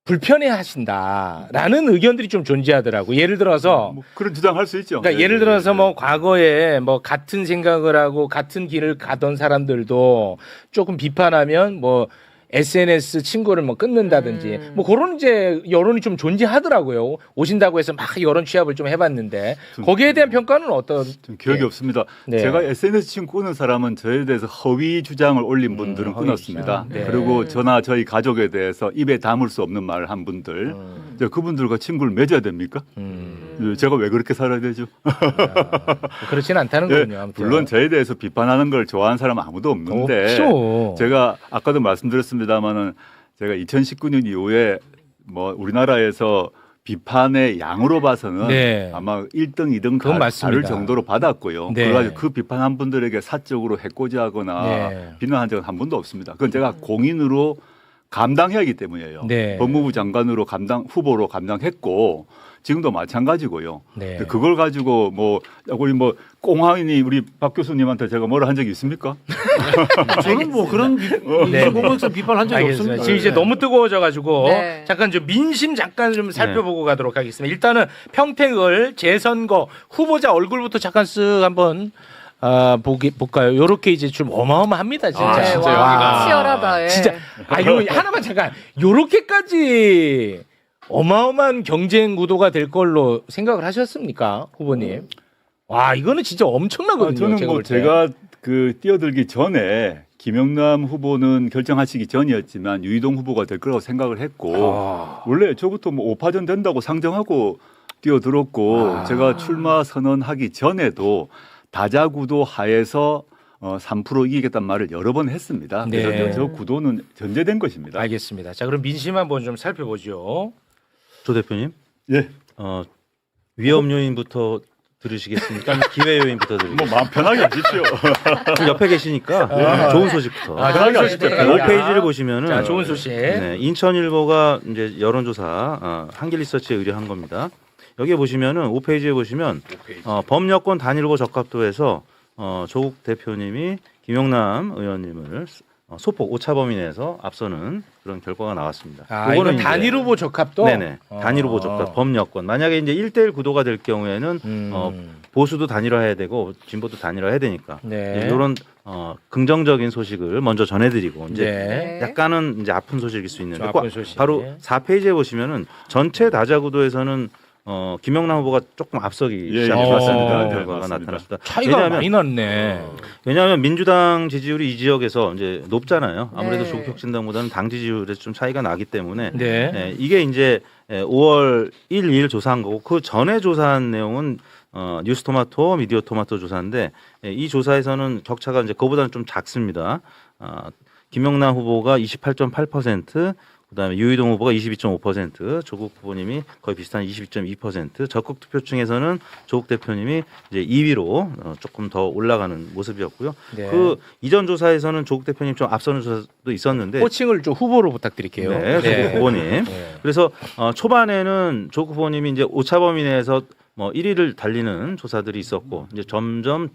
불편해하신다라는 의견들이 좀 존재하더라고. 예를 들어서
뭐 그런 주장할 수 있죠.
그러니까
예,
예를
예,
들어서
예.
뭐 과거에 뭐 같은 생각을 하고 같은 길을 가던 사람들도 조금 비판하면 뭐 SNS 친구를 뭐 끊는다든지 뭐 그런 이제 여론이 좀 존재하더라고요. 오신다고 해서 막 여론 취합을 좀 해봤는데 거기에 대한 평가는 어떤?
좀 기억이
예.
없습니다.
네.
제가 SNS 친구 끊은 사람은 저에 대해서 허위 주장을 올린 분들은
허위
끊었습니다.
주장. 네.
그리고 저나 저희 가족에 대해서 입에 담을 수 없는 말을 한 분들, 이제 그분들과 친구를 맺어야 됩니까? 제가 왜 그렇게 살아야 되죠?
그렇지는 않다는
예,
거군요. 아무튼.
물론 저에 대해서 비판하는 걸 좋아하는 사람은 아무도 없는데
없죠.
제가 아까도 말씀드렸습니다마는 제가 2019년 이후에 뭐 우리나라에서 비판의 양으로 봐서는
네.
아마 1등, 2등
그건
다를
맞습니다.
정도로 받았고요.
네.
그래가지고 그 비판한 분들에게 사적으로 해코지하거나
네.
비난한 적은 한 번도 없습니다. 그건 제가 공인으로 감당해야 하기 때문이에요.
네.
법무부 장관으로 후보로 감당했고 지금도 마찬가지고요.
네.
근데 그걸 가지고 뭐 우리 뭐 꽁하니 우리 박 교수님한테 제가 뭐라 한 적이 있습니까?
저는 뭐 그런
네.
공공성 비판한 적이
알겠습니다.
없습니다.
지금 이제
네.
너무 뜨거워져가지고
네.
잠깐 좀 민심 잠깐 좀 살펴보고 가도록 하겠습니다. 일단은 평택을 재선거 후보자 얼굴부터 잠깐 쓱 한번 볼까요? 요렇게 이제 좀 어마어마합니다, 진짜.
아, 진짜요?
와, 치열하다. 예.
진짜. 이거 하나만 잠깐. 요렇게까지 어마어마한 경쟁 구도가 될 걸로 생각을 하셨습니까, 후보님? 와, 이거는 진짜 엄청나거든요.
저는
제가
뭐
볼 때.
제가 그 뛰어들기 전에 김영남 후보는 결정하시기 전이었지만 유이동 후보가 될 거라고 생각을 했고 원래 저부터 뭐 5파전 된다고 상정하고 뛰어들었고 제가 출마 선언하기 전에도 다자구도 하에서 3% 이기겠다는 말을 여러 번 했습니다.
네.
그래서 저 구도는 전제된 것입니다.
알겠습니다. 자, 그럼 민심 한번 좀 살펴보죠.
조 대표님,
예.
위험 요인부터 들으시겠습니까? 아니면 기회 요인부터
뭐
들으시겠습니까?
마음 편하게 하십시오.
지금 옆에 계시니까 좋은 소식부터.
편하게 하십시오.
5페이지를 보시면은
자, 좋은 소식.
네, 인천일보가 이제 여론조사 한길리서치에 의뢰한 겁니다. 여기에 보시면은 5페이지에 보시면 범여권 단일 후보 적합도에서 조국 대표님이 김용남 의원님을 소폭 오차범위 내에서 앞서는 그런 결과가 나왔습니다.
이건
이제-
단일 후보 적합도?
네네. 단일 후보 적합 범여권. 만약에 이제 1대1 구도가 될 경우에는 보수도 단일화해야 되고 진보도 단일화해야 되니까
네.
이런 긍정적인 소식을 먼저 전해드리고 이제
네.
약간은 이제 아픈 소식일 수 있는데
좀 아픈 소식.
바로 4페이지에 보시면은 전체 다자 구도에서는 김영남 후보가 조금 앞서기
예,
시작했습니다.
예,
결과가
맞습니다.
나타났습니다.
차이가 많이 났네.
왜냐하면 민주당 지지율이 이 지역에서 이제 높잖아요. 아무래도
네.
조국혁신당보다는 당 지지율에서 좀 차이가 나기 때문에
네.
이게 이제 5월 1, 2일 조사한 거고 그 전에 조사한 내용은 뉴스토마토, 미디어토마토 조사인데 이 조사에서는 격차가 이제 그보다는 좀 작습니다. 김영남 후보가 28.8%, 그다음에 유희동 후보가 22.5%, 조국 후보님이 거의 비슷한 22.2%, 적극 투표층에서는 조국 대표님이 이제 2위로 조금 더 올라가는 모습이었고요.
네.
그 이전 조사에서는 조국 대표님 좀 앞서는 조사도 있었는데
호칭을 좀 후보로 부탁드릴게요.
네, 조국 후보님.
네.
그래서 초반에는 조국 후보님이 이제 오차범위 내에서 뭐 1위를 달리는 조사들이 있었고 이제 점점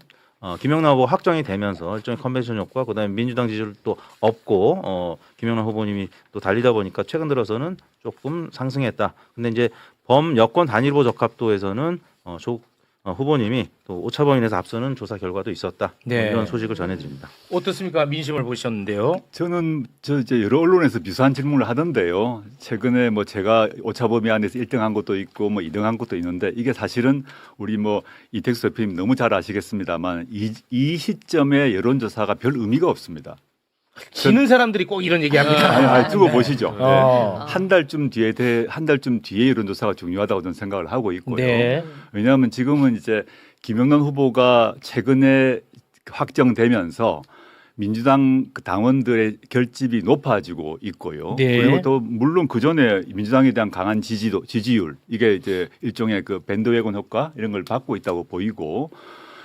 김영남 후보 확정이 되면서 일종의 컨벤션 효과, 그다음에 민주당 지지율 또 없고 김영남 후보님이 또 달리다 보니까 최근 들어서는 조금 상승했다. 근데 이제 범 여권 단일 후보 적합도에서는 조국 후보님이 또 오차범위 내에서 앞서는 조사 결과도 있었다.
네.
이런 소식을 전해드립니다.
어떻습니까? 민심을 보셨는데요.
저는 이제 여러 언론에서 비슷한 질문을 하던데요. 최근에 뭐 제가 오차범위 안에서 1등한 것도 있고 뭐 2등한 것도 있는데 이게 사실은 우리 뭐 이택수 대표님 너무 잘 아시겠습니다만 이 시점에 여론조사가 별 의미가 없습니다.
지는 사람들이 꼭 이런 얘기합니다.
아니, 두고 보시죠.
어.
한 달쯤 뒤에 여론조사가 중요하다고 저는 생각을 하고 있고요.
네.
왜냐하면 지금은 이제 김영남 후보가 최근에 확정되면서 민주당 그 당원들의 결집이 높아지고 있고요.
네.
그리고 또 물론 그 전에 민주당에 대한 강한 지지율 이게 이제 일종의 그 밴드웨건 효과 이런 걸 받고 있다고 보이고.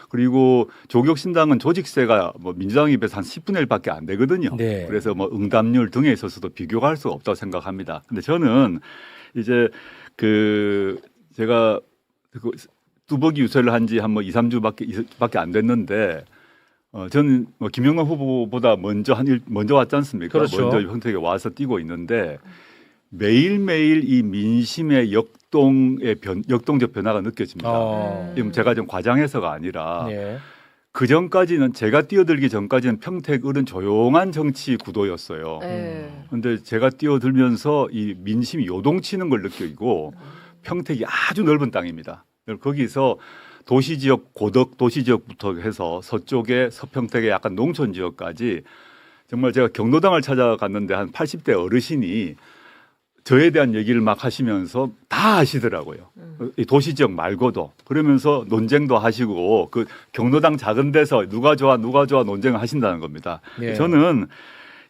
그리고 조국혁신당은 조직세가 뭐 민주당에 비해서 한 10분의 1밖에 안 되거든요.
네.
그래서 뭐 응답률 등에 있어서도 비교가 할 수가 없다고 생각합니다. 근데 저는 이제 그 제가 그 뚜벅이 유세를 한 지 한 뭐 2, 3주밖에 안 됐는데 저는 뭐 김영남 후보보다 먼저 왔지 않습니까?
그렇죠.
먼저 평택에 와서 뛰고 있는데 매일매일 이 민심의 역동적 변화가 느껴집니다. 지금 제가 좀 과장해서가 아니라
네.
그 전까지는 제가 뛰어들기 전까지는 평택을은 조용한 정치 구도였어요. 그런데 제가 뛰어들면서 이 민심이 요동치는 걸 느끼고 평택이 아주 넓은 땅입니다. 거기서 도시지역 고덕 도시지역부터 해서 서쪽에 서평택의 약간 농촌 지역까지 정말 제가 경로당을 찾아갔는데 한 80대 어르신이 저에 대한 얘기를 막 하시면서 다 하시더라고요. 이 도시지역 말고도. 그러면서 논쟁도 하시고 그 경로당 작은 데서 누가 좋아 논쟁을 하신다는 겁니다.
네.
저는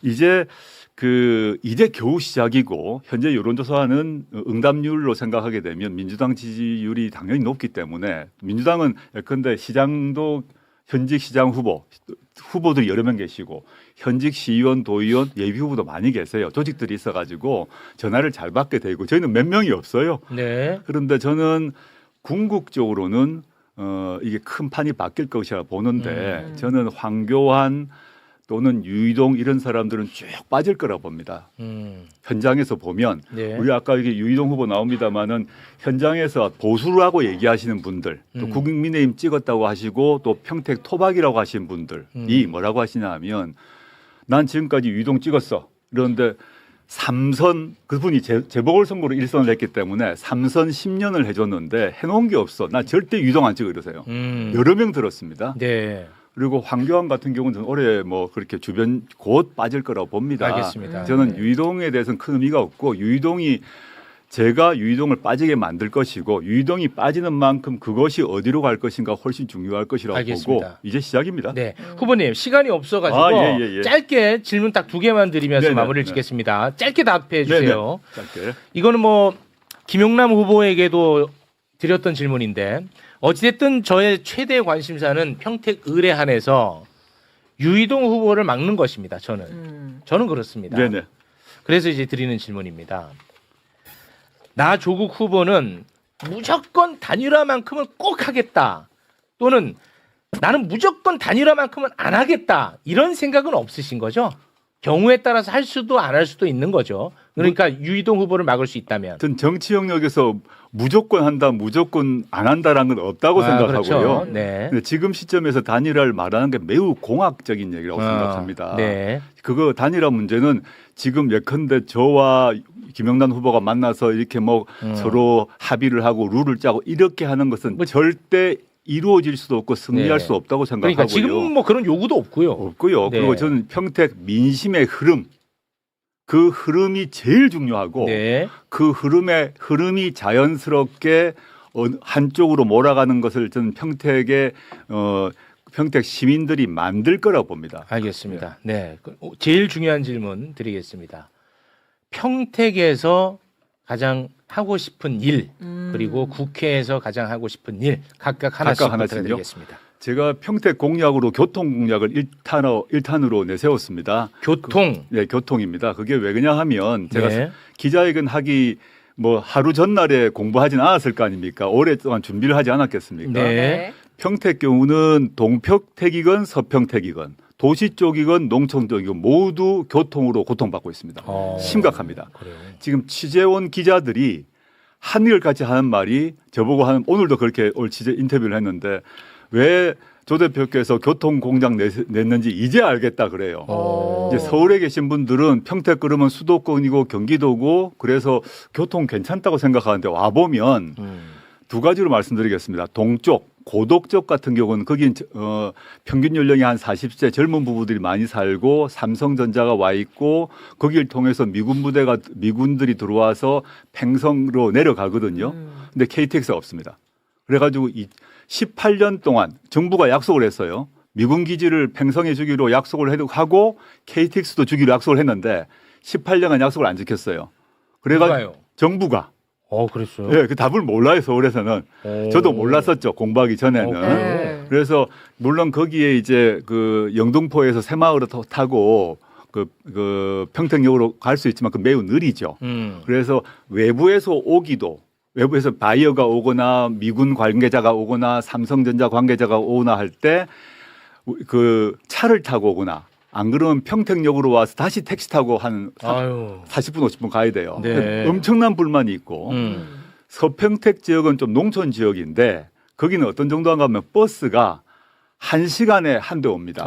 이제 겨우 시작이고 현재 여론조사는 응답률로 생각하게 되면 민주당 지지율이 당연히 높기 때문에 민주당은 예컨대 시장도 현직 시장 후보들이 여러 명 계시고 현직 시의원, 도의원, 예비 후보도 많이 계세요. 조직들이 있어가지고 전화를 잘 받게 되고 저희는 몇 명이 없어요.
네.
그런데 저는 궁극적으로는 이게 큰 판이 바뀔 것이라 보는데 저는 황교안 또는 유이동 이런 사람들은 쭉 빠질 거라 봅니다. 현장에서 보면
네.
우리 아까 이게 유이동 후보 나옵니다마는 현장에서 보수라고 얘기하시는 분들 또 국민의힘 찍었다고 하시고 또 평택 토박이라고 하시는 분들이 뭐라고 하시냐 하면 난 지금까지 유이동 찍었어. 그런데 3선 그분이 재보궐선거로 1선을 했기 때문에 3선 10년을 해줬는데 해놓은 게 없어. 나 절대 유이동 안 찍어 이러세요. 여러 명 들었습니다.
네.
그리고 황교안 같은 경우는 올해 뭐 그렇게 주변 곧 빠질 거라고 봅니다.
알겠습니다.
저는 유이동에 대해서는 큰 의미가 없고 제가 유이동을 빠지게 만들 것이고 유이동이 빠지는 만큼 그것이 어디로 갈 것인가 훨씬 중요할 것이라고
알겠습니다.
보고 이제 시작입니다.
네. 후보님 시간이 없어가지고
예.
짧게 질문 딱 2개만 드리면서
네네,
마무리를
네.
짓겠습니다. 짧게 답해 주세요.
짧게.
이거는 뭐 김용남 후보에게도 드렸던 질문인데 어찌됐든 저의 최대 관심사는 평택 의뢰한에서 유이동 후보를 막는 것입니다. 저는 그렇습니다.
네네.
그래서 이제 드리는 질문입니다. 나 조국 후보는 무조건 단일화만큼은 꼭 하겠다. 또는 나는 무조건 단일화만큼은 안 하겠다. 이런 생각은 없으신 거죠? 경우에 따라서 할 수도 안 할 수도 있는 거죠. 그러니까 유이동 후보를 막을 수 있다면.
전 정치 영역에서 무조건 한다, 무조건 안 한다라는 건 없다고 생각하고요.
그렇죠. 네.
근데 지금 시점에서 단일화를 말하는 게 매우 공학적인 얘기라고 생각합니다.
네.
그거 단일화 문제는 지금 예컨대 저와 김영란 후보가 만나서 이렇게 뭐 서로 합의를 하고 룰을 짜고 이렇게 하는 것은 절대 이루어질 수도 없고 승리할
네.
수 없다고 생각하고요.
그러니까 지금 뭐 그런 요구도 없고요.
없고요.
네.
그리고 저는 평택 민심의 흐름, 그 흐름이 제일 중요하고
네.
그 흐름이 자연스럽게 한쪽으로 몰아가는 것을 저는 평택 시민들이 만들 거라고 봅니다.
알겠습니다. 네. 제일 중요한 질문 드리겠습니다. 평택에서 가장 하고 싶은 일 그리고 국회에서 가장 하고 싶은 일 각각 하나씩 부탁드리겠습니다.
제가 평택 공약으로 교통 공약을 1탄으로 내세웠습니다.
교통.
네, 교통입니다. 그게 왜 그러냐 하면 제가
네.
기자회견 하기 뭐 하루 전날에 공부하진 않았을 거 아닙니까? 오랫동안 준비를 하지 않았겠습니까?
네.
평택 경우는 동평택이건 서평택이건 도시 쪽이건 농촌 쪽이건 모두 교통으로 고통받고 있습니다. 심각합니다.
그래요.
지금 취재원 기자들이 한일같이 하는 말이 저보고 오늘도 그렇게 올 취재 인터뷰를 했는데 왜 조 대표께서 교통 공약 냈는지 이제 알겠다 그래요. 이제 서울에 계신 분들은 평택 그러면 수도권이고 경기도고 그래서 교통 괜찮다고 생각하는데 와 보면 두 가지로 말씀드리겠습니다. 동쪽 고덕쪽 같은 경우는 거긴 평균 연령이 한 40세 젊은 부부들이 많이 살고 삼성전자가 와 있고 거기를 통해서 미군들이 들어와서 팽성으로 내려가거든요. 근데 KTX가 없습니다. 그래가지고 18년 동안 정부가 약속을 했어요. 미군 기지를 팽성해 주기로 약속을 하고 KTX도 주기로 약속을 했는데 18년간 약속을 안 지켰어요. 그래가지고 정부가
그랬어요?
네, 그 답을 몰라요, 서울에서는. 저도 몰랐었죠, 공부하기 전에는.
네.
그래서, 물론 거기에 이제 그 영등포에서 새마을을 타고 그 평택역으로 갈 수 있지만 그 매우 느리죠. 그래서 외부에서 바이어가 오거나 미군 관계자가 오거나 삼성전자 관계자가 오거나 할 때 그 차를 타고 오거나 안 그러면 평택역으로 와서 다시 택시 타고 한 40분, 50분 가야 돼요.
네.
엄청난 불만이 있고 서평택 지역은 좀 농촌 지역인데 거기는 어떤 정도인가 하면 버스가 1시간에 한 대 옵니다.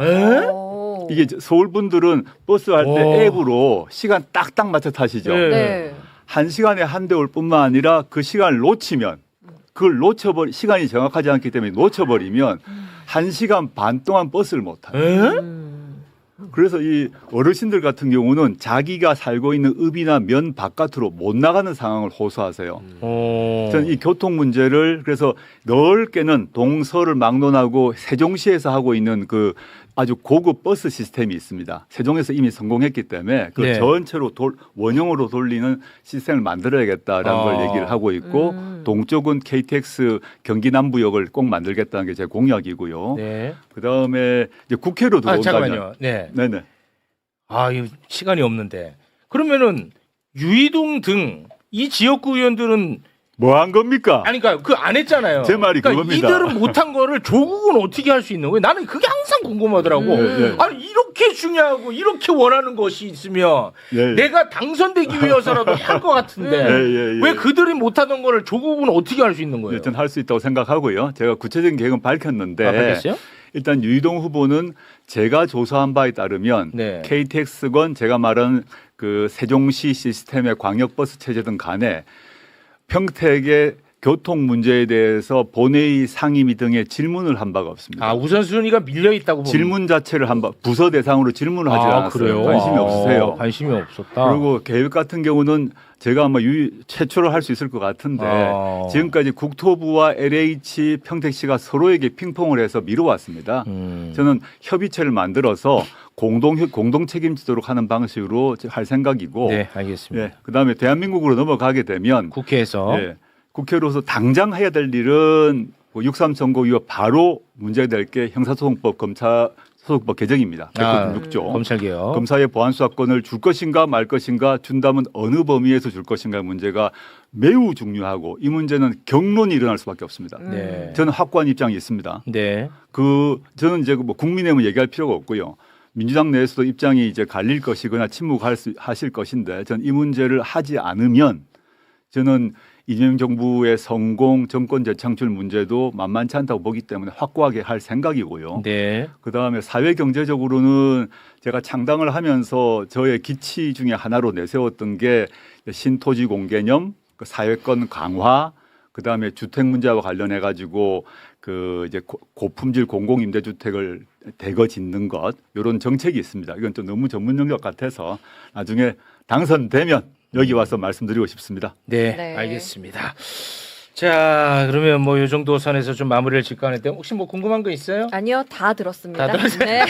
이게 서울 분들은 버스 할 때 앱으로 시간 딱딱 맞춰 타시죠.
네.
1시간에 한 대 올 뿐만 아니라 그 시간을 놓치면 시간이 정확하지 않기 때문에 놓쳐버리면 1시간 반 동안 버스를 못 타요. 그래서 이 어르신들 같은 경우는 자기가 살고 있는 읍이나 면 바깥으로 못 나가는 상황을 호소하세요. 저는 이 교통 문제를 그래서 넓게는 동서를 막론하고 세종시에서 하고 있는 그 아주 고급 버스 시스템이 있습니다. 세종에서 이미 성공했기 때문에 그 전체로 원형으로 돌리는 시스템을 만들어야겠다라는 걸 얘기를 하고 있고 동쪽은 KTX 경기 남부역을 꼭 만들겠다는 게 제 공약이고요.
네.
그다음에 이제 국회로 들어온다면
잠깐만요. 네.
네네.
이거 시간이 없는데. 그러면은 유이동 등 이 지역구 의원들은
뭐 한 겁니까?
아니 그러니까 그 안 했잖아요.
제 말이
그러니까
그겁니다.
이들은 못한 거를 조국은 어떻게 할 수 있는 거예요? 나는 그게 항상 궁금하더라고. 아니 이렇게 중요하고 이렇게 원하는 것이 있으면 내가 당선되기 위해서라도 할 것 같은데 왜 그들이 못하던 거를 조국은 어떻게 할 수 있는 거예요?
일단 할 수 있다고 생각하고요. 제가 구체적인 계획은 밝혔는데
밝혔어요?
일단 유이동 후보는 제가 조사한 바에 따르면 KTX건 제가 말한 그 세종시 시스템의 광역버스 체제든 간에 평택에 교통 문제에 대해서 본회의 상임위 등의 질문을 한 바가 없습니다.
아, 우선순위가 밀려 있다고 보면.
질문 자체를 한 바, 부서 대상으로 질문을 하지 않았어요.
그래요?
관심이 없으세요.
관심이 없었다.
그리고 계획 같은 경우는 제가 아마 최초로 할 수 있을 것 같은데 지금까지 국토부와 LH 평택시가 서로에게 핑퐁을 해서 미뤄왔습니다. 저는 협의체를 만들어서 공동 책임지도록 하는 방식으로 할 생각이고,
네, 알겠습니다.
예, 그다음에 대한민국으로 넘어가게 되면
국회에서
예, 국회로서 당장 해야 될 일은 6.3 선거 이후 바로 문제가 될 게 형사소송법 검찰소송법 개정입니다. 196조.
검찰개혁.
검사의 보안 수사권을 줄 것인가 말 것인가, 준다면 어느 범위에서 줄 것인가 문제가 매우 중요하고, 이 문제는 경론이 일어날 수밖에 없습니다.
네.
저는 확고한 입장이 있습니다.
네.
저는 이제 뭐 국민의힘은 얘기할 필요가 없고요. 민주당 내에서도 입장이 이제 갈릴 것이거나 하실 것인데, 저는 이 문제를 하지 않으면 저는 이재명 정부의 성공, 정권 재창출 문제도 만만치 않다고 보기 때문에 확고하게 할 생각이고요.
네.
그다음에 사회 경제적으로는 제가 창당을 하면서 저의 기치 중에 하나로 내세웠던 게 신토지 공개념, 그 사회권 강화, 그다음에 주택 문제와 관련해 가지고 그 이제 고품질 공공 임대 주택을 대거 짓는 것, 이런 정책이 있습니다. 이건 좀 너무 전문 영역 같아서 나중에 당선되면 여기 와서 말씀드리고 싶습니다.
네,
네.
알겠습니다. 자, 그러면 뭐 이 정도 선에서 좀 마무리를 짓고 하는데, 혹시 뭐 궁금한 거 있어요?
아니요, 다 들었습니다.
다 들었어요?
네.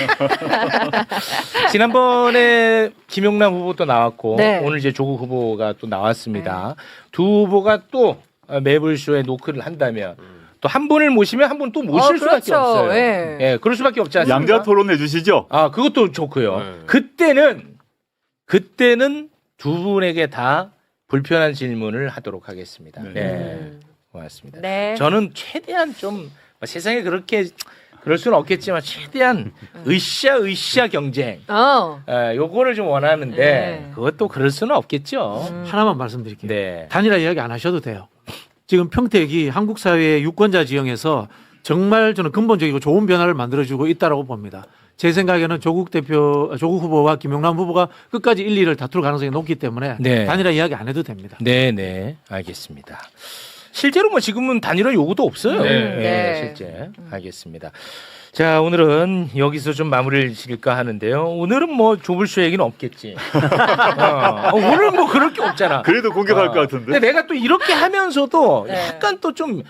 지난번에 김용남 후보도 나왔고,
네.
오늘 이제 조국 후보가 또 나왔습니다. 두 후보가 또 매불쇼에 노크를 한다면 또 한 분을 모시면 한 분 또 모실 수밖에
그렇죠.
없어요.
예.
예, 그럴 수밖에 없지 않습니까?
양자 토론해 주시죠.
아, 그것도 좋고요.
네.
그때는 두 분에게 다 불편한 질문을 하도록 하겠습니다.
네.
네. 고맙습니다.
네.
저는 최대한 좀 세상에 그렇게 그럴 수는 없겠지만 최대한 으쌰 경쟁. 요거를 좀 원하는데
네.
그것도 그럴 수는 없겠죠.
하나만 말씀드릴게요.
네.
단일화 이야기 안 하셔도 돼요. 지금 평택이 한국 사회의 유권자 지형에서 정말 저는 근본적이고 좋은 변화를 만들어주고 있다라고 봅니다. 제 생각에는 조국 후보와 김용남 후보가 끝까지 1, 2를 다툴 가능성이 높기 때문에
네.
단일화 이야기 안 해도 됩니다.
네, 알겠습니다. 실제로 뭐 지금은 단일화 요구도 없어요.
네.
실제. 알겠습니다. 자, 오늘은 여기서 좀 마무리를 지을까 하는데요. 오늘은 뭐 조불쇼 얘기는 없겠지. 오늘 뭐 그럴 게 없잖아.
그래도 공격할 것 같은데.
근데 내가 또 이렇게 하면서도
네.
약간 또 좀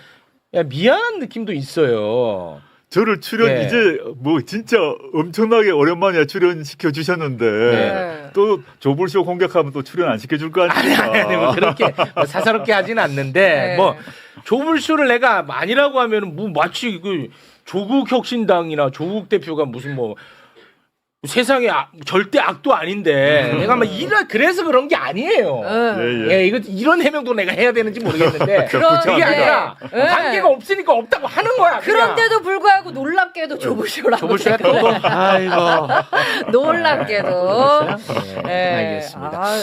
미안한 느낌도 있어요.
저를 출연
네.
이제 뭐 진짜 엄청나게 오랜만에 출연시켜 주셨는데
네.
또 조불쇼 공격하면 또 출연 안 시켜줄 거 아닙니까?
아니, 뭐 그렇게 사사롭게 하지는 않는데
네.
뭐 조불쇼를 내가 아니라고 하면은 뭐 마치 그 조국 혁신당이나 조국 대표가 무슨 뭐 세상에 절대 악도 아닌데 내가 막 그래서 그런 게 아니에요. 예, 이거 이런 해명도 내가 해야 되는지 모르겠는데 그게 아니라
네.
관계가 없으니까 없다고 하는 거야. 그냥.
그런데도 불구하고 놀랍게도 조부쇼라고.
조불쇼가 또
아이고.
놀랍게도.
네, 알겠습니다.
아유.